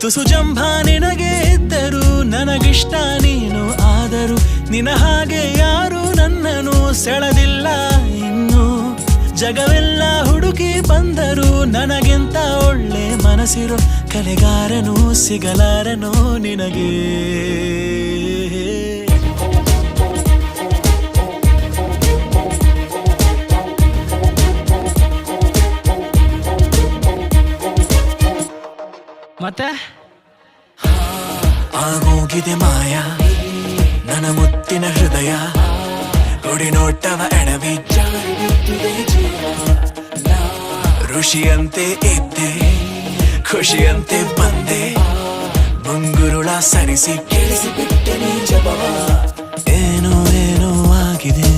ತುಸು ಜಂಭ ನಿನಗೆ ಇದ್ದರು ನನಗಿಷ್ಟ ನೀನು ಆದರೂ ನಿನ ಹಾಗೆ ಯಾರು ನನ್ನನ್ನು ಸೆಳೆದಿಲ್ಲ ಇನ್ನು ಜಗವೆಲ್ಲ ಹುಡುಕಿ ಬಂದರು ನನಗಿಂತ ಒಳ್ಳೆ ಮನಸ್ಸಿರೋ ಕಲೆಗಾರನು ಸಿಗಲಾರನು ನಿನಗೆ ಮತ್ತೆ ಆಗೋಗಿದೆ ಮಾಯ ನನ್ನ ಮುತ್ತಿನ ಹೃದಯ ಕೊಡಿ ನೋಟವ ಎಡವಿ ಋಷಿಯಂತೆ ಇದ್ದೆ ಖುಷಿಯಂತೆ ಬಂದೆ ಮುಂಗುರುಳ ಸರಿಸಿ ಕೇಳಿಸಿ ಬಿಟ್ಟೆ ಜಪವ ಏನೋ ಏನೋ ಆಗಿದೆ